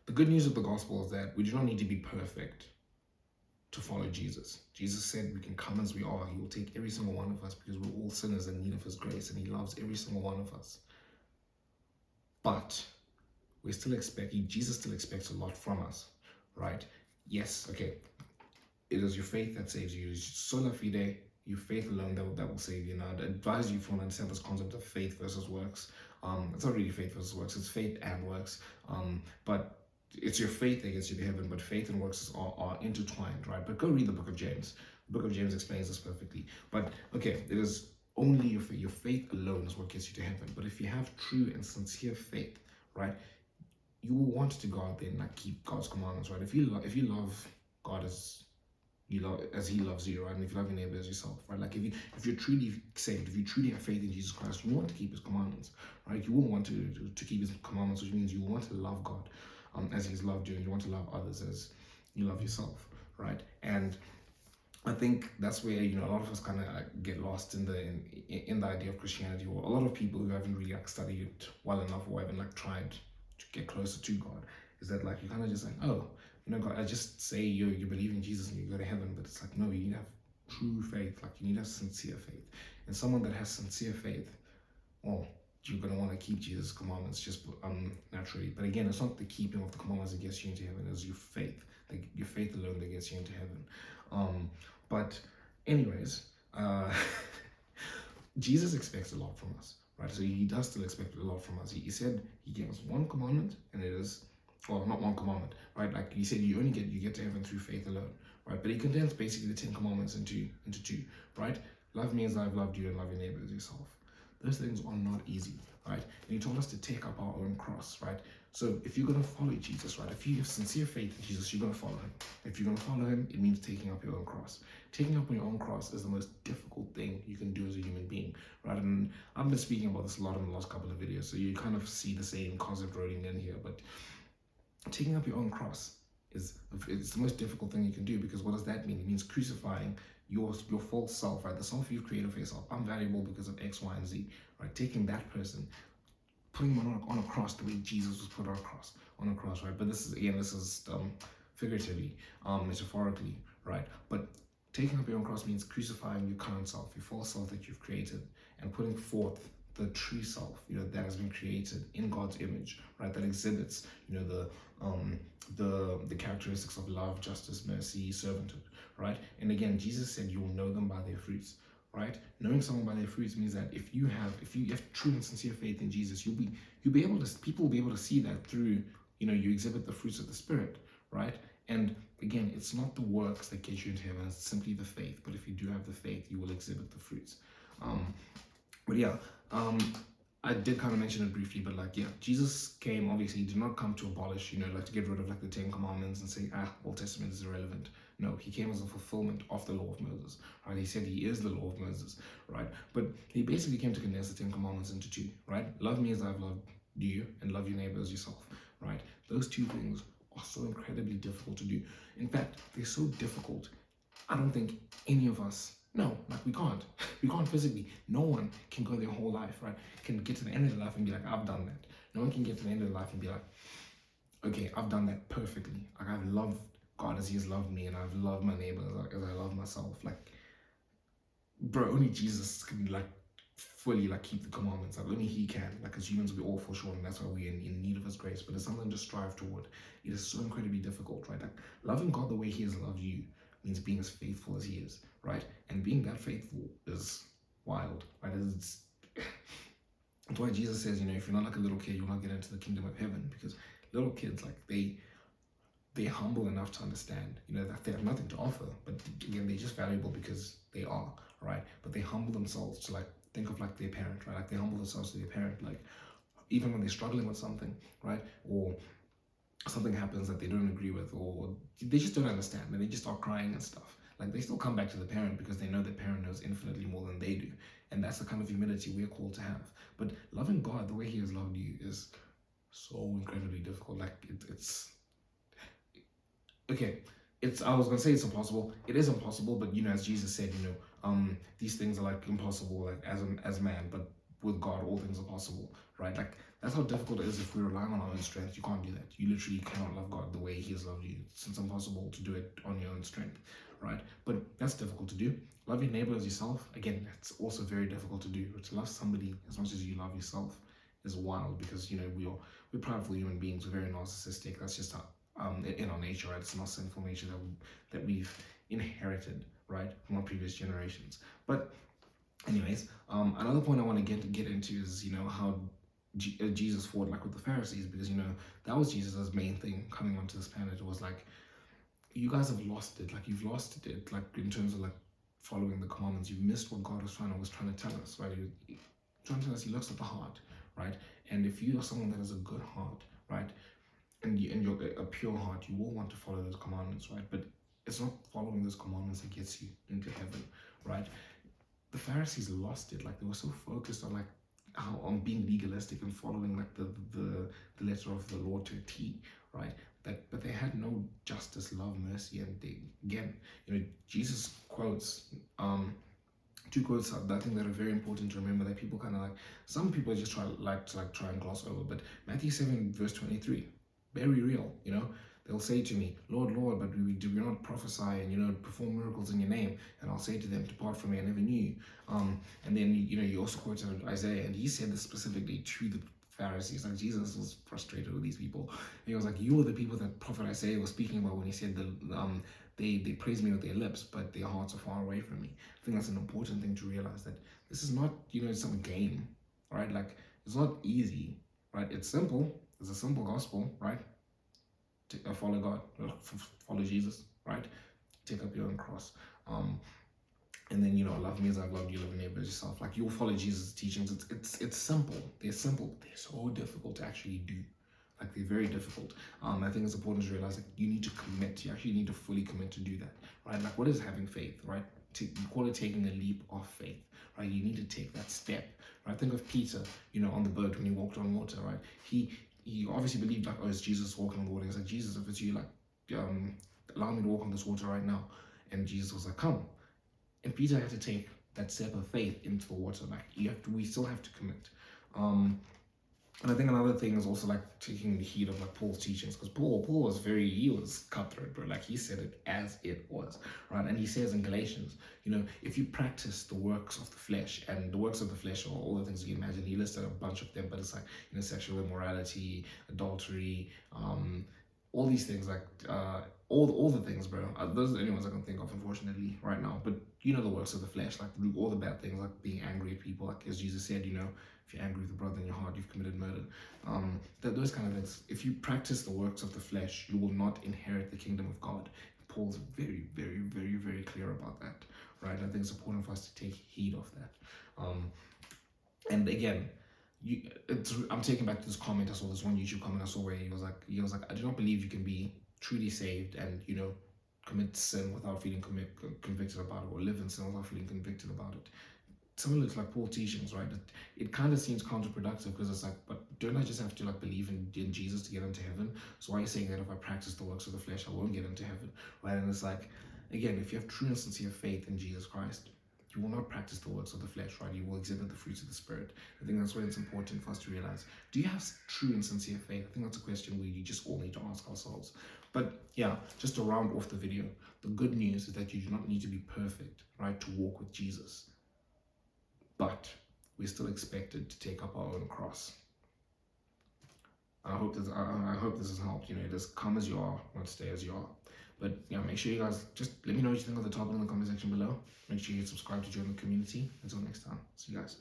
The good news of the gospel is that we do not need to be perfect to follow Jesus. Jesus said we can come as we are. He will take every single one of us because we're all sinners in need of his grace, and he loves every single one of us. But we still expect, Jesus still expects a lot from us, right? Yes, okay. It is your faith that saves you. It's sola fide, your faith alone that will save you. Now, I'd advise you if you want to understand this concept of faith versus works. It's not really faith versus works, it's faith and works. But it's your faith that gets you to heaven, but faith and works are intertwined, right? But go read the book of James. The book of James explains this perfectly. But okay, it is only your faith alone is what gets you to heaven. But if you have true and sincere faith, right, you will want to go out there and like keep God's commandments, right? If you love God as he loves you, right? And if you love your neighbor as yourself, right? Like if you're truly saved, if you truly have faith in Jesus Christ, you want to keep his commandments, right? You will want to keep his commandments, which means you want to love God as he's loved you, and you want to love others as you love yourself, right? And I think that's where a lot of us kind of get lost in the idea of Christianity, or a lot of people who haven't really like studied it well enough, or haven't like tried to get closer to God, is that like you kind of just like, oh, God, I just say you believe in Jesus and you go to heaven, but it's like, no, you need to have true faith, like you need to have sincere faith, and someone that has sincere faith, well, you're going to want to keep Jesus' commandments just naturally. But again, it's not the keeping of the commandments that gets you into heaven, it's your faith, like your faith alone that gets you into heaven. But anyways, Jesus expects a lot from us, right? So he does still expect a lot from us. He said he gave us one commandment, and it is, well, not one commandment, right? Like he said, you get to heaven through faith alone, right? But he condensed basically the 10 commandments into two, right? Love me as I've loved you, and love your neighbor as yourself. Those things are not easy, right? And he told us to take up our own cross, right? So if you're going to follow Jesus, right, if you have sincere faith in Jesus, you're going to follow him. If you're going to follow him, it means taking up your own cross. Taking up your own cross is the most difficult thing you can do as a human being, right? And I've been speaking about this a lot in the last couple of videos, so you kind of see the same concept rolling in here. But taking up your own cross it's the most difficult thing you can do, because what does that mean? It means crucifying your false self, right? The self you've created for yourself. I'm valuable because of X, Y, and Z, right? Taking that person, putting them on a cross the way Jesus was put on a cross, right? But this is figuratively, metaphorically, right? But taking up your own cross means crucifying your current self, your false self that you've created, and putting forth the true self, that has been created in God's image, right? That exhibits, the characteristics of love, justice, mercy, servanthood, right? And again, Jesus said you will know them by their fruits, right? Knowing someone by their fruits means that if you have true and sincere faith in Jesus, people will be able to see that through, you exhibit the fruits of the Spirit, right? And again, it's not the works that get you into heaven, it's simply the faith. But if you do have the faith, you will exhibit the fruits. But yeah, I did kind of mention it briefly, but like, yeah, Jesus came, obviously, he did not come to abolish, like to get rid of like the 10 commandments and say, Old Testament is irrelevant. No, he came as a fulfillment of the law of Moses, right? He said he is the law of Moses, right? But he basically came to condense the 10 commandments into two, right? Love me as I've loved you, and love your neighbor as yourself, right? Those two things are so incredibly difficult to do. In fact, they're so difficult, I don't think any of us, no, like we can't. We can't physically. No one can go their whole life, right? Can get to the end of their life and be like, I've done that. No one can get to the end of their life and be like, okay, I've done that perfectly. Like I've loved God as he has loved me, and I've loved my neighbor as I love myself. Like, bro, only Jesus can like fully like keep the commandments. Like only he can. Like as humans, we all fall short, and that's why we're in need of his grace. But it's something to strive toward. It is so incredibly difficult, right? Like loving God the way he has loved you means being as faithful as he is, right? And being that faithful is wild, right? It's why Jesus says, if you're not like a little kid, you'll not get into the kingdom of heaven, because little kids, like they're humble enough to understand, that they have nothing to offer, but again, they're just valuable because they are, right? But they humble themselves to like think of like their parent, right? Like they humble themselves to their parent, like even when they're struggling with something, right? Or something happens that they don't agree with, or they just don't understand, and they just start crying and stuff. Like they still come back to the parent because they know the parent knows infinitely more than they do, and that's the kind of humility we're called to have. But loving God the way he has loved you is so incredibly difficult. Like it's okay. I was gonna say it's impossible. It is impossible, but as Jesus said, these things are like impossible, like as man, but with God all things are possible, right? Like That's how difficult it is if we're relying on our own strength. You can't do that. You literally cannot love God the way He has loved you. It's impossible to do it on your own strength, right? But that's difficult to do. Love your neighbor as yourself. Again, that's also very difficult to do. To love somebody as much as you love yourself is wild, because we're prideful human beings. We're very narcissistic. That's just in our nature, right? It's not sinful nature that we've inherited, right, from our previous generations. But anyways, another point I want to get into is how Jesus fought like with the Pharisees, because that was Jesus' main thing coming onto this planet. It was like, you guys have lost it. Like, you've lost it. Like, in terms of like following the commandments, you've missed what God was trying to tell us, right? He trying to tell us He looks at the heart, right? And if you are someone that has a good heart, right, and you're a pure heart, you will want to follow those commandments, right? But it's not following those commandments that gets you into heaven, right? The Pharisees lost it. Like, they were so focused on on being legalistic and following like the letter of the law to a T, right? But they had no justice, love, mercy, and again, Jesus quotes two quotes that I think that are very important to remember, that people kind of some people just try and gloss over. But Matthew 7 verse 23, very real. They'll say to me, Lord, Lord, but do we not prophesy and perform miracles in your name? And I'll say to them, depart from me, I never knew you. And then you also quoted Isaiah, and he said this specifically to the Pharisees. Like, Jesus was frustrated with these people. And he was like, you are the people that Prophet Isaiah was speaking about when he said they praise me with their lips, but their hearts are far away from me. I think that's an important thing to realize, that this is not some game, right? Like, it's not easy, right? It's simple. It's a simple gospel, right? Follow God, follow Jesus, right? Take up your own cross. And then love me as I've loved you, love your neighbor as yourself. Like, you'll follow Jesus' teachings. It's simple. They're simple. They're so difficult to actually do. Like, they're very difficult. I think it's important to realize that you need to commit. You actually need to fully commit to do that, right? Like, what is having faith, right? You call it taking a leap of faith, right? You need to take that step, right? Think of Peter, on the boat when he walked on water, right? He obviously believed, like, oh, it's Jesus walking on the water. He's like, Jesus, if it's you, like, allow me to walk on this water right now. And Jesus was like, come. And Peter had to take that step of faith into the water. Like, we still have to commit. And I think another thing is also like taking the heat of like Paul's teachings, because Paul was he was cutthroat, bro. Like, he said it as it was, right? And he says in Galatians, if you practice the works of the flesh, and the works of the flesh are all the things you imagine. He listed a bunch of them, but it's like sexual immorality, adultery, all these things, like all the things, bro. Those are the only ones I can think of, unfortunately, right now. But the works of the flesh, like all the bad things, like being angry at people, like as Jesus said, if you're angry with a brother in your heart, you've committed murder. Those kind of things. If you practice the works of the flesh, you will not inherit the kingdom of God. Paul's very, very, very, very clear about that, right? I think it's important for us to take heed of that. And again, I'm taking back this comment I saw, this one YouTube comment I saw, where he was like, I do not believe you can be truly saved and commit sin without feeling convicted about it, or live in sin without feeling convicted about it. Similar to like Paul's teachings, right? It kind of seems counterproductive, because it's like, but don't I just have to like believe in Jesus to get into heaven? So why are you saying that if I practice the works of the flesh, I won't get into heaven, right? And it's like, again, if you have true and sincere faith in Jesus Christ, you will not practice the works of the flesh, right? You will exhibit the fruits of the Spirit. I think that's why it's important for us to realize, do you have true and sincere faith? I think that's a question we just all need to ask ourselves. But yeah, just to round off the video, the good news is that you do not need to be perfect, right, to walk with Jesus. But we're still expected to take up our own cross. I hope this has helped. Just come as you are, not stay as you are. But make sure you guys just let me know what you think of the topic in the comment section below. Make sure you subscribe to join the community. Until next time, see you guys.